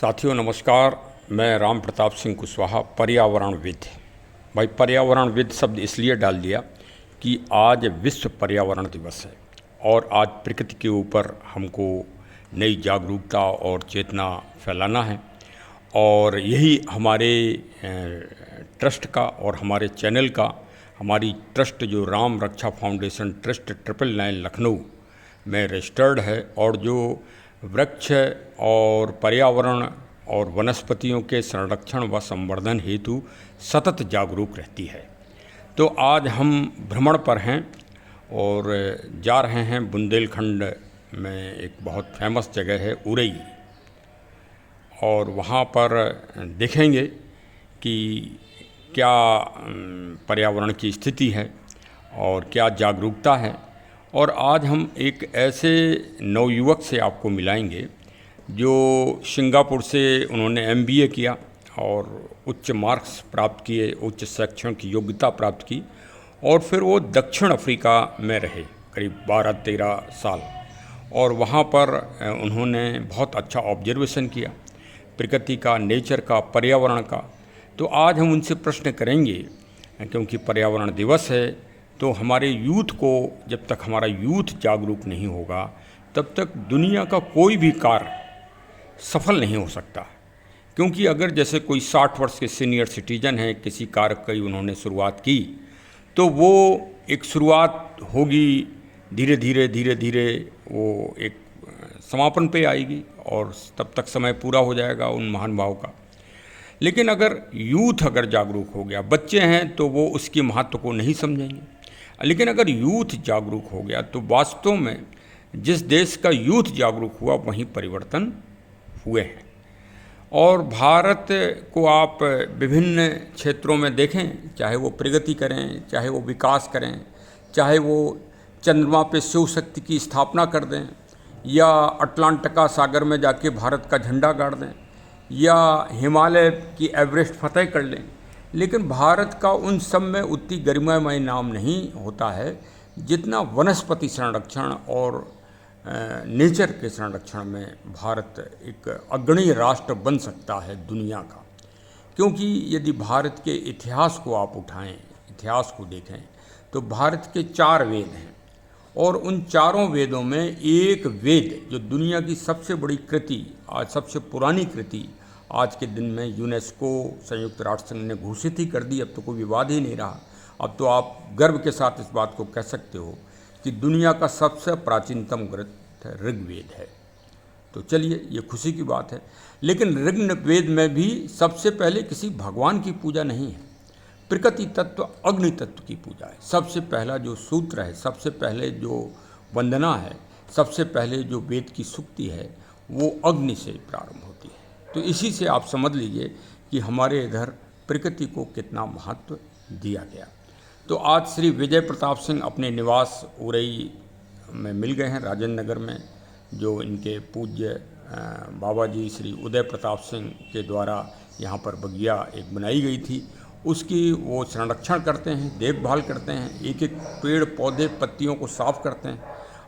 साथियों नमस्कार। मैं राम प्रताप सिंह कुशवाहा, पर्यावरणविद। भाई पर्यावरणविद शब्द इसलिए डाल दिया कि आज विश्व पर्यावरण दिवस है और आज प्रकृति के ऊपर हमको नई जागरूकता और चेतना फैलाना है। और यही हमारे ट्रस्ट का और हमारे चैनल का, हमारी ट्रस्ट जो राम रक्षा फाउंडेशन ट्रस्ट 999 लखनऊ में रजिस्टर्ड है और जो वृक्ष और पर्यावरण और वनस्पतियों के संरक्षण व संवर्धन हेतु सतत जागरूक रहती है। तो आज हम भ्रमण पर हैं और जा रहे हैं बुंदेलखंड में एक बहुत फेमस जगह है उरई, और वहाँ पर देखेंगे कि क्या पर्यावरण की स्थिति है और क्या जागरूकता है। और आज हम एक ऐसे नवयुवक से आपको मिलाएंगे जो सिंगापुर से उन्होंने MBA किया और उच्च मार्क्स प्राप्त किए, उच्च शैक्षणिक योग्यता प्राप्त की, और फिर वो दक्षिण अफ्रीका में रहे करीब 12-13 साल, और वहाँ पर उन्होंने बहुत अच्छा ऑब्जर्वेशन किया प्रकृति का, नेचर का, पर्यावरण का। तो आज हम उनसे प्रश्न करेंगे, क्योंकि पर्यावरण दिवस है, तो हमारे यूथ को, जब तक हमारा यूथ जागरूक नहीं होगा तब तक दुनिया का कोई भी कार्य सफल नहीं हो सकता। क्योंकि अगर जैसे कोई 60 वर्ष के सीनियर सिटीजन हैं, किसी कार्य की उन्होंने शुरुआत की, तो वो एक शुरुआत होगी, धीरे धीरे वो एक समापन पे आएगी और तब तक समय पूरा हो जाएगा उन महानुभाव का। लेकिन अगर यूथ अगर जागरूक हो गया, बच्चे हैं तो वो उसके महत्व को नहीं समझेंगे, लेकिन अगर यूथ जागरूक हो गया तो वास्तव में जिस देश का यूथ जागरूक हुआ वहीं परिवर्तन हुए हैं। और भारत को आप विभिन्न क्षेत्रों में देखें, चाहे वो प्रगति करें, चाहे वो विकास करें, चाहे वो चंद्रमा पे शिव शक्ति की स्थापना कर दें, या अटलांटिका सागर में जाके भारत का झंडा गाड़ दें, या हिमालय की एवरेस्ट फतेह कर लें, लेकिन भारत का उन सब में उतनी गरिमामय नाम नहीं होता है जितना वनस्पति संरक्षण और नेचर के संरक्षण में भारत एक अग्रणी राष्ट्र बन सकता है दुनिया का। क्योंकि यदि भारत के इतिहास को आप उठाएं, इतिहास को देखें, तो भारत के 4 वेद हैं, और उन चारों वेदों में एक वेद जो दुनिया की सबसे बड़ी कृति, आज सबसे पुरानी कृति, आज के दिन में यूनेस्को, संयुक्त राष्ट्र संघ ने घोषित ही कर दी, अब तो कोई विवाद ही नहीं रहा। अब तो आप गर्व के साथ इस बात को कह सकते हो कि दुनिया का सबसे प्राचीनतम ग्रंथ ऋग्वेद है। तो चलिए, ये खुशी की बात है। लेकिन ऋग्वेद में भी सबसे पहले किसी भगवान की पूजा नहीं है, प्रकृति तत्व, अग्नि तत्व की पूजा है। सबसे पहला जो सूत्र है, सबसे पहले जो वंदना है, सबसे पहले जो वेद की सूक्ति है, वो अग्नि से प्रारंभ होती है। तो इसी से आप समझ लीजिए कि हमारे इधर प्रकृति को कितना महत्व दिया गया। तो आज श्री विजय प्रताप सिंह अपने निवास उरई में मिल गए हैं, राजेंद्र नगर में, जो इनके पूज्य बाबा जी श्री उदय प्रताप सिंह के द्वारा यहाँ पर बगिया एक बनाई गई थी, उसकी वो संरक्षण करते हैं, देखभाल करते हैं, एक एक पेड़ पौधे पत्तियों को साफ करते हैं।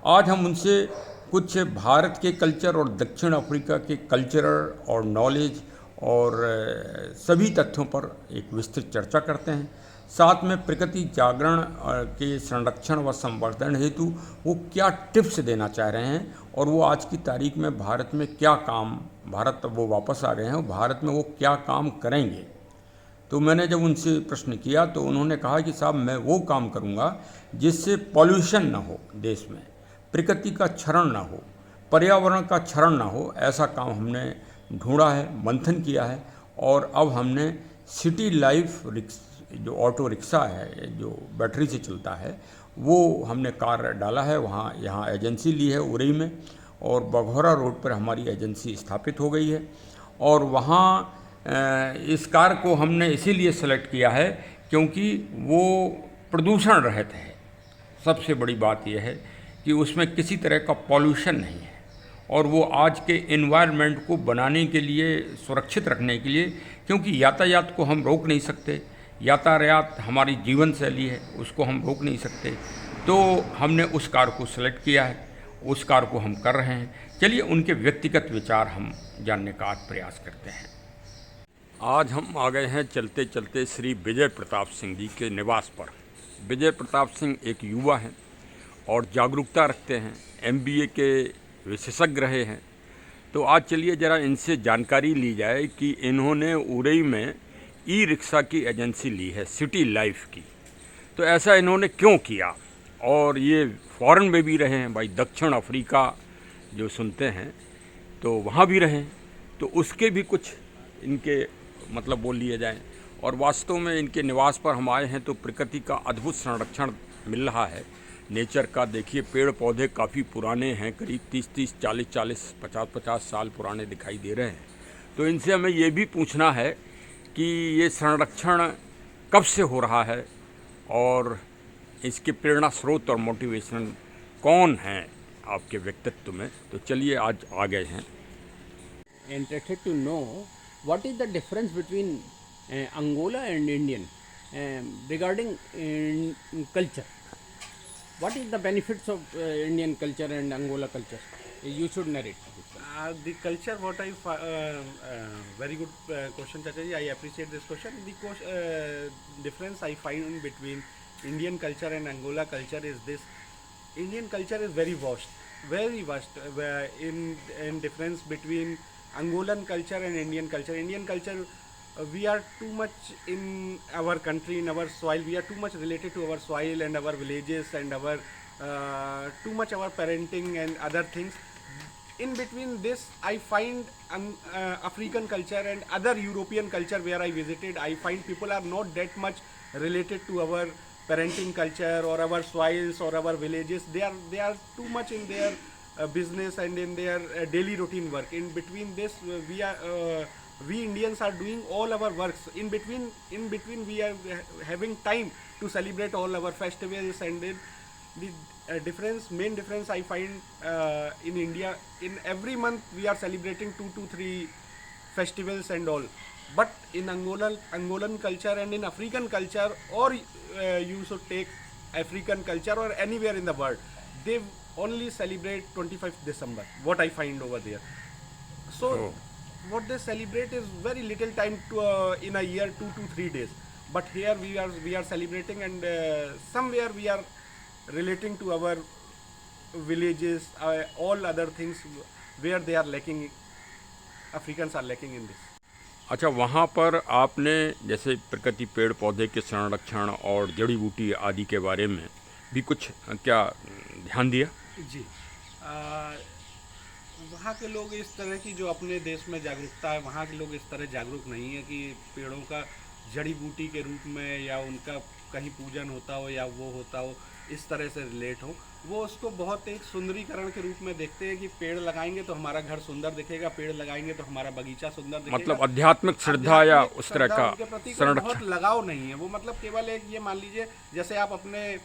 आज हम उनसे कुछ भारत के कल्चर और दक्षिण अफ्रीका के कल्चर और नॉलेज और सभी तथ्यों पर एक विस्तृत चर्चा करते हैं। साथ में प्रकृति जागरण के संरक्षण व संवर्धन हेतु वो क्या टिप्स देना चाह रहे हैं, और वो आज की तारीख में भारत में क्या काम, भारत वो वापस आ गए हैं, भारत में वो क्या काम करेंगे। तो मैंने जब उनसे प्रश्न किया तो उन्होंने कहा कि साहब, मैं वो काम करूँगा जिससे पॉल्यूशन ना हो देश में, प्रकृति का क्षरण ना हो, पर्यावरण का क्षरण ना हो। ऐसा काम हमने ढूंढा है, मंथन किया है, और अब हमने सिटी लाइफ जो ऑटो रिक्शा है, जो बैटरी से चलता है, वो हमने कार डाला है। वहाँ यहाँ एजेंसी ली है उरई में, और बघौरा रोड पर हमारी एजेंसी स्थापित हो गई है। और वहाँ इस कार को हमने इसीलिए सेलेक्ट किया है क्योंकि वो प्रदूषण रहित है। सबसे बड़ी बात यह है कि उसमें किसी तरह का पॉल्यूशन नहीं है, और वो आज के एनवायरनमेंट को बनाने के लिए, सुरक्षित रखने के लिए, क्योंकि यातायात को हम रोक नहीं सकते, यातायात हमारी जीवन शैली है, उसको हम रोक नहीं सकते, तो हमने उस कार को सेलेक्ट किया है। उस कार्य को हम कर रहे हैं। चलिए उनके व्यक्तिगत विचार हम जानने का आज प्रयास करते हैं। आज हम आ गए हैं चलते चलते श्री विजय प्रताप सिंह जी के निवास पर। विजय प्रताप सिंह एक युवा हैं और जागरूकता रखते हैं, MBA के विशेषज्ञ रहे हैं। तो आज चलिए ज़रा इनसे जानकारी ली जाए कि इन्होंने उरई में ई-रिक्शा की एजेंसी ली है, सिटी लाइफ की। तो ऐसा इन्होंने क्यों किया, और ये फॉरेन में भी रहे हैं भाई, दक्षिण अफ्रीका जो सुनते हैं तो वहाँ भी रहे हैं, तो उसके भी कुछ इनके मतलब बोल लिए जाएं। और वास्तव में इनके निवास पर हम आए हैं तो प्रकृति का अद्भुत संरक्षण मिल रहा है। नेचर का देखिए, पेड़ पौधे काफ़ी पुराने हैं, करीब 30-30, 40-40, 50-50 साल पुराने दिखाई दे रहे हैं। तो इनसे हमें ये भी पूछना है कि ये संरक्षण कब से हो रहा है और इसके प्रेरणा स्रोत और मोटिवेशन कौन हैं आपके व्यक्तित्व में। तो चलिए आज आ गए हैं। Interested to know what is the difference between Angola and Indian regarding culture. What is the benefits of Indian culture and Angola culture? You should narrate. The culture, what very good question, Chachaji. I appreciate this question. The difference I find between Indian culture and Angola culture is this: Indian culture is very vast. In difference between Angolan culture and Indian culture. Indian culture, we are too much in our country, in our soil. We are too much related to our soil and our villages and our too much our parenting and other things. In between this, I find African culture and other European culture where I visited. I find people are not that much related to our parenting culture or our soils or our villages. They are too much in their business and in their daily routine work. In between this, we Indians are doing all our works. In between we are having time to celebrate all our festivals. And then the main difference I find in India, in every month we are celebrating 2 to 3 festivals and all. But in Angolan culture and in African culture, or you should take African culture or anywhere in the world, they only celebrate 25th December. What I find over there. So what they celebrate is very little time to in a year, 2 to 3 days. But here we are celebrating, and somewhere we are relating to our villages, all other things where they are lacking. Africans are lacking in this. अच्छा, वहाँ पर आपने जैसे प्रकृति, पेड़ पौधे के संरक्षण और जड़ी बूटी आदि के बारे में भी कुछ क्या ध्यान दिया? जी, वहाँ के लोग इस तरह की जो अपने देश में जागरूकता है, वहाँ के लोग इस तरह जागरूक नहीं है कि पेड़ों का जड़ी बूटी के रूप में या उनका कहीं पूजन होता हो या वो होता हो, इस तरह से रिलेट हो। वो उसको बहुत एक सुंदरीकरण के रूप में देखते हैं कि पेड़ लगाएंगे तो हमारा घर सुंदर दिखेगा, पेड़ लगाएंगे तो हमारा बगीचा सुंदर दिखेगा। मतलब आध्यात्मिक श्रद्धा या उस तरह का उनके प्रति बहुत लगाव नहीं है। वो मतलब केवल एक ये मान लीजिए, जैसे आप अपने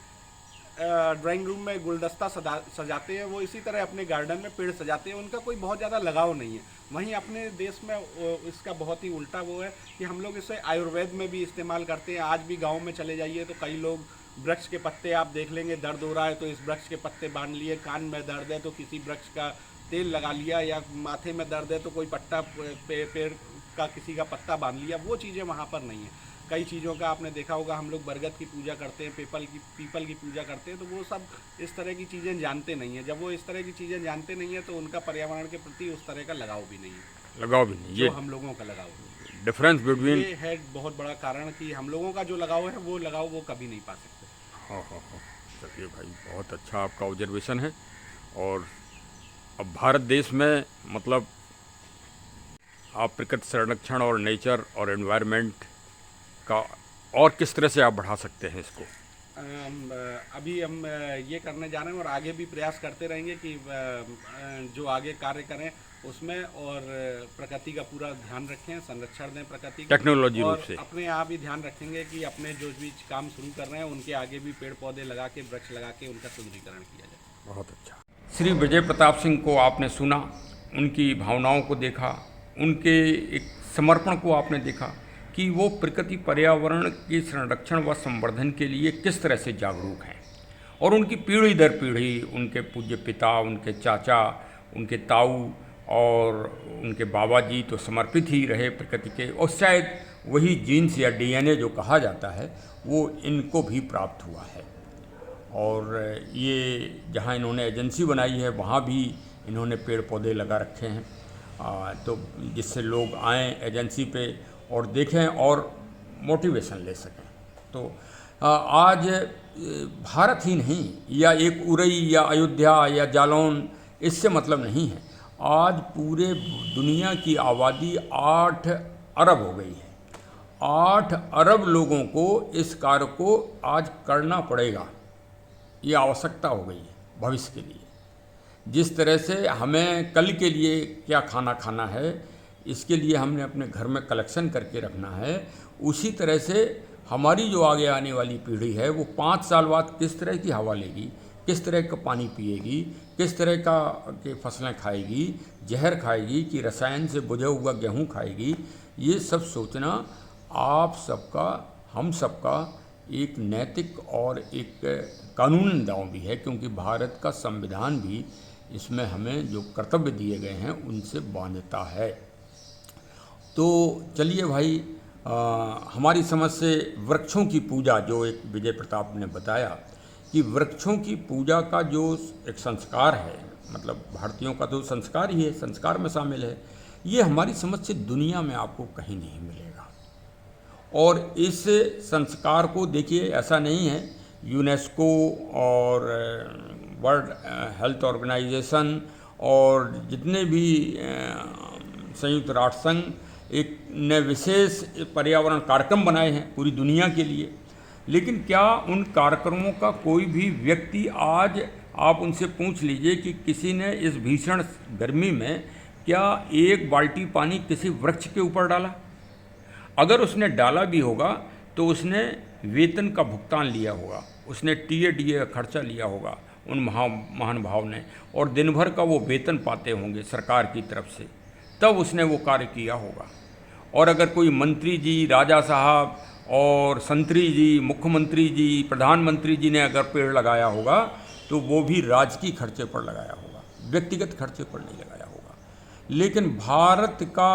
ड्राइंग रूम में गुलदस्ता सजाते हैं, वो इसी तरह अपने गार्डन में पेड़ सजाते हैं। उनका कोई बहुत ज़्यादा लगाव नहीं है। वहीं अपने देश में इसका बहुत ही उल्टा वो है कि हम लोग इसे आयुर्वेद में भी इस्तेमाल करते हैं। आज भी गांव में चले जाइए तो कई लोग वृक्ष के पत्ते आप देख लेंगे, दर्द हो रहा है तो इस वृक्ष के पत्ते बांध लिए, कान में दर्द है तो किसी वृक्ष का तेल लगा लिया, या माथे में दर्द है तो कोई पत्ता पेड़ का किसी का पत्ता बांध लिया। वो चीज़ें वहाँ पर नहीं है। कई चीज़ों का आपने देखा होगा, हम लोग बरगद की पूजा करते हैं, पीपल की पूजा करते हैं, तो वो सब इस तरह की चीज़ें जानते नहीं हैं। जब वो इस तरह की चीज़ें जानते नहीं हैं तो उनका पर्यावरण के प्रति उस तरह का लगाव भी नहीं है, ये हम लोगों का लगाव है। डिफरेंस बिटवीन ये है बहुत बड़ा कारण कि हम लोगों का जो लगाव है वो लगाव वो कभी नहीं पा सकते। हाँ। चलिए भाई, बहुत अच्छा आपका ऑब्जर्वेशन है। और अब भारत देश में मतलब आप प्रकृति संरक्षण और नेचर और एनवायरनमेंट का और किस तरह से आप बढ़ा सकते हैं इसको? अभी हम ये करने जा रहे हैं और आगे भी प्रयास करते रहेंगे कि जो आगे कार्य करें उसमें, और प्रकृति का पूरा ध्यान रखें, संरक्षण दें प्रकृति का, टेक्नोलॉजी रूप से अपने आप भी ध्यान रखेंगे कि अपने जो भी काम शुरू कर रहे हैं उनके आगे भी पेड़ पौधे लगा के, वृक्ष लगा के उनका सुंदरीकरण किया जाए। बहुत अच्छा। श्री विजय प्रताप सिंह को आपने सुना, उनकी भावनाओं को देखा, उनके एक समर्पण को आपने देखा कि वो प्रकृति पर्यावरण के संरक्षण व संवर्धन के लिए किस तरह से जागरूक हैं। और उनकी पीढ़ी दर पीढ़ी उनके पूज्य पिता, उनके चाचा, उनके ताऊ और उनके बाबा जी तो समर्पित ही रहे प्रकृति के, और शायद वही जीन्स या डीएनए जो कहा जाता है वो इनको भी प्राप्त हुआ है। और ये जहाँ इन्होंने एजेंसी बनाई है वहाँ भी इन्होंने पेड़ पौधे लगा रखे हैं, तो जिससे लोग आएँ एजेंसी पे और देखें और मोटिवेशन ले सकें। तो आज भारत ही नहीं या एक उरई या अयोध्या या जालौन, इससे मतलब नहीं है। आज पूरे दुनिया की आबादी 8 अरब हो गई है। 8 अरब लोगों को इस कार्य को आज करना पड़ेगा, ये आवश्यकता हो गई है भविष्य के लिए। जिस तरह से हमें कल के लिए क्या खाना खाना है, इसके लिए हमने अपने घर में कलेक्शन करके रखना है, उसी तरह से हमारी जो आगे आने वाली पीढ़ी है वो 5 साल बाद किस तरह की हवा लेगी, किस तरह का पानी पिएगी, किस तरह का के फसलें खाएगी, जहर खाएगी कि रसायन से बुझा हुआ गेहूँ खाएगी, ये सब सोचना आप सबका, हम सबका एक नैतिक और एक कानूनी दांव भी है, क्योंकि भारत का संविधान भी इसमें हमें जो कर्तव्य दिए गए हैं उनसे बांधता है। तो चलिए भाई, हमारी समझ से वृक्षों की पूजा, जो एक विजय प्रताप ने बताया कि वृक्षों की पूजा का जो एक संस्कार है, मतलब भारतीयों का तो संस्कार ही है, संस्कार में शामिल है, ये हमारी समझ से दुनिया में आपको कहीं नहीं मिलेगा। और इस संस्कार को देखिए, ऐसा नहीं है यूनेस्को और वर्ल्ड हेल्थ ऑर्गेनाइजेशन और जितने भी संयुक्त राष्ट्र संघ एक ने विशेष पर्यावरण कार्यक्रम बनाए हैं पूरी दुनिया के लिए, लेकिन क्या उन कार्यक्रमों का कोई भी व्यक्ति, आज आप उनसे पूछ लीजिए कि किसी ने इस भीषण गर्मी में क्या 1 बाल्टी पानी किसी वृक्ष के ऊपर डाला? अगर उसने डाला भी होगा तो उसने वेतन का भुगतान लिया होगा, उसने टीए का खर्चा लिया होगा उन महानुभाव ने, और दिन भर का वो वेतन पाते होंगे सरकार की तरफ से, तब उसने वो कार्य किया होगा। और अगर कोई मंत्री जी, राजा साहब और संतरी जी, मुख्यमंत्री जी, प्रधानमंत्री जी ने अगर पेड़ लगाया होगा तो वो भी राजकीय खर्चे पर लगाया होगा, व्यक्तिगत खर्चे पर नहीं लगाया होगा। लेकिन भारत का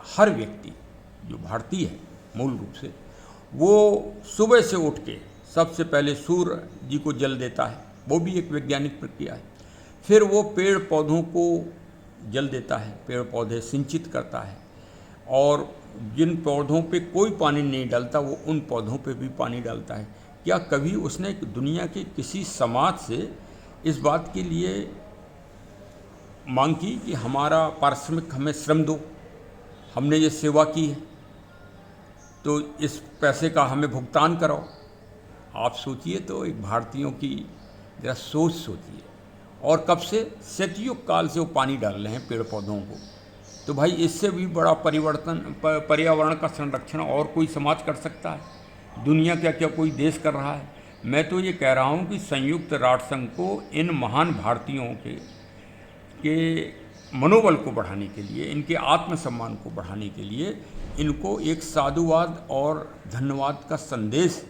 हर व्यक्ति जो भारतीय है मूल रूप से, वो सुबह से उठ के सबसे पहले सूर्य जी को जल देता है, वो भी एक वैज्ञानिक प्रक्रिया है। फिर वो पेड़ पौधों को जल देता है, पेड़ पौधे सिंचित करता है, और जिन पौधों पे कोई पानी नहीं डालता वो उन पौधों पे भी पानी डालता है। क्या कभी उसने दुनिया के किसी समाज से इस बात के लिए मांग की कि हमारा पारिश्रमिक हमें श्रम दो, हमने ये सेवा की है तो इस पैसे का हमें भुगतान कराओ? आप सोचिए तो, एक भारतीयों की जरा सोच सोचिए। और कब से? सतयुग काल से वो पानी डाल रहे हैं पेड़ पौधों को। तो भाई इससे भी बड़ा परिवर्तन, पर्यावरण का संरक्षण और कोई समाज कर सकता है? दुनिया क्या कोई देश कर रहा है? मैं तो ये कह रहा हूँ कि संयुक्त राष्ट्र संघ को इन महान भारतीयों के मनोबल को बढ़ाने के लिए, इनके आत्मसम्मान को बढ़ाने के लिए, इनको एक साधुवाद और धन्यवाद का संदेश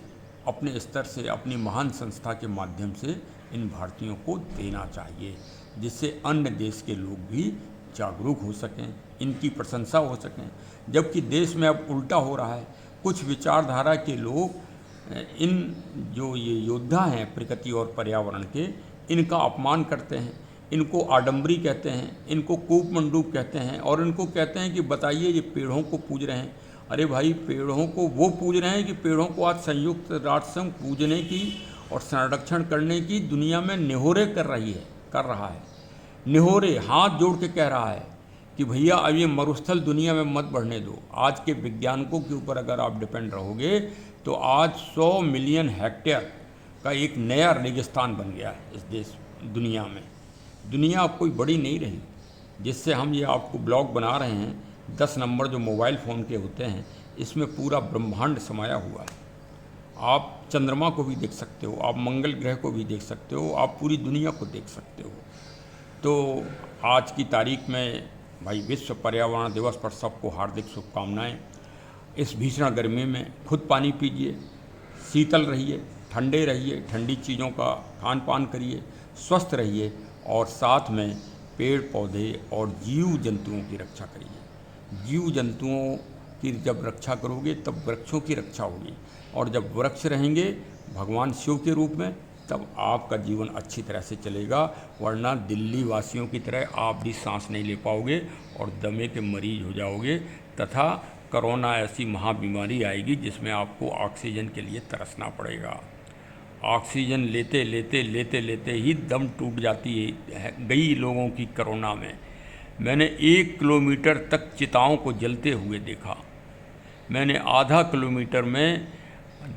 अपने स्तर से, अपनी महान संस्था के माध्यम से इन भारतीयों को देना चाहिए, जिससे अन्य देश के लोग भी जागरूक हो सकें, इनकी प्रशंसा हो सकें। जबकि देश में अब उल्टा हो रहा है, कुछ विचारधारा के लोग इन जो ये योद्धा हैं प्रकृति और पर्यावरण के, इनका अपमान करते हैं, इनको आडंबरी कहते हैं, इनको कूप मंडूप कहते हैं, और इनको कहते हैं कि बताइए ये पेड़ों को पूज रहे हैं। अरे भाई, पेड़ों को वो पूज रहे हैं कि पेड़ों को आज संयुक्त राष्ट्र संघ पूजने की और संरक्षण करने की दुनिया में निहोरे कर रहा है। निहोरे हाथ जोड़ के कह रहा है कि भैया अब ये मरुस्थल दुनिया में मत बढ़ने दो। आज के वैज्ञानिकों के ऊपर अगर आप डिपेंड रहोगे तो आज 100 मिलियन हेक्टेयर का एक नया रेगिस्तान बन गया है इस दुनिया में। दुनिया अब कोई बड़ी नहीं रही। जिससे हम ये आपको ब्लॉग बना रहे हैं, 10 नंबर जो मोबाइल फ़ोन के होते हैं, इसमें पूरा ब्रह्मांड समाया हुआ है। आप चंद्रमा को भी देख सकते हो, आप मंगल ग्रह को भी देख सकते हो, आप पूरी दुनिया को देख सकते हो। तो आज की तारीख में भाई विश्व पर्यावरण दिवस पर सबको हार्दिक शुभकामनाएं। इस भीषण गर्मी में खुद पानी पीजिए, शीतल रहिए, ठंडे रहिए, ठंडी चीज़ों का खान पान करिए, स्वस्थ रहिए और साथ में पेड़ पौधे और जीव जंतुओं की रक्षा करिए। जीव जंतुओं की जब रक्षा करोगे तब वृक्षों की रक्षा होगी, और जब वृक्ष रहेंगे भगवान शिव के रूप में, तब आपका जीवन अच्छी तरह से चलेगा। वरना दिल्ली वासियों की तरह आप भी सांस नहीं ले पाओगे और दमे के मरीज हो जाओगे, तथा कोरोना ऐसी महाबीमारी आएगी जिसमें आपको ऑक्सीजन के लिए तरसना पड़ेगा। ऑक्सीजन लेते लेते लेते लेते ही दम टूट जाती है गई लोगों की कोरोना में। मैंने 1 किलोमीटर तक चिताओं को जलते हुए देखा। मैंने आधा किलोमीटर में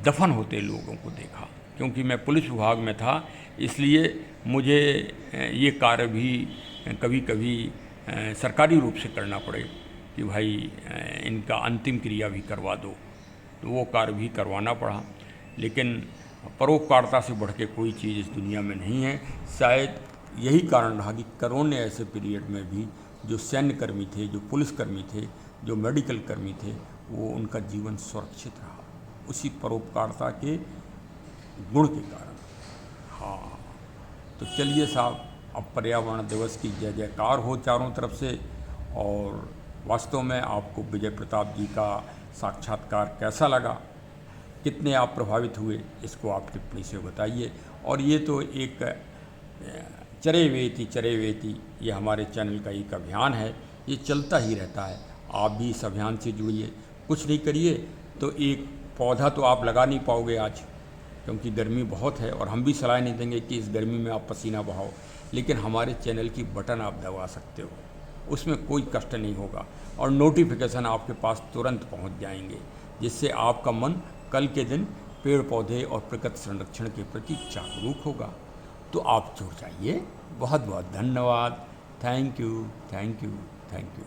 दफन होते लोगों को देखा। क्योंकि मैं पुलिस विभाग में था, इसलिए मुझे ये कार्य भी कभी कभी सरकारी रूप से करना पड़े कि भाई इनका अंतिम क्रिया भी करवा दो, तो वो कार्य भी करवाना पड़ा। लेकिन परोपकारता से बढ़ के कोई चीज़ इस दुनिया में नहीं है। शायद यही कारण रहा कि कोरोना ऐसे पीरियड में भी जो सैन्यकर्मी थे, जो पुलिसकर्मी थे, जो मेडिकल कर्मी थे, वो उनका जीवन सुरक्षित रहा उसी परोपकारता के गुण के कारण। हाँ, तो चलिए साहब, अब पर्यावरण दिवस की जय जयकार हो चारों तरफ से। और वास्तव में आपको विजय प्रताप जी का साक्षात्कार कैसा लगा, कितने आप प्रभावित हुए, इसको आप टिप्पणी से बताइए। और ये तो एक चरे वेती ये हमारे चैनल का एक अभियान है, ये चलता ही रहता है। आप भी इस अभियान से जुड़िए। कुछ नहीं करिए तो एक पौधा तो आप लगा नहीं पाओगे आज, क्योंकि गर्मी बहुत है, और हम भी सलाह नहीं देंगे कि इस गर्मी में आप पसीना बहाओ। लेकिन हमारे चैनल की बटन आप दबा सकते हो, उसमें कोई कष्ट नहीं होगा, और नोटिफिकेशन आपके पास तुरंत पहुंच जाएंगे, जिससे आपका मन कल के दिन पेड़ पौधे और प्रकृति संरक्षण के प्रति जागरूक होगा। तो आप जुड़ जाइए। बहुत बहुत धन्यवाद। Thank you, thank you, thank you.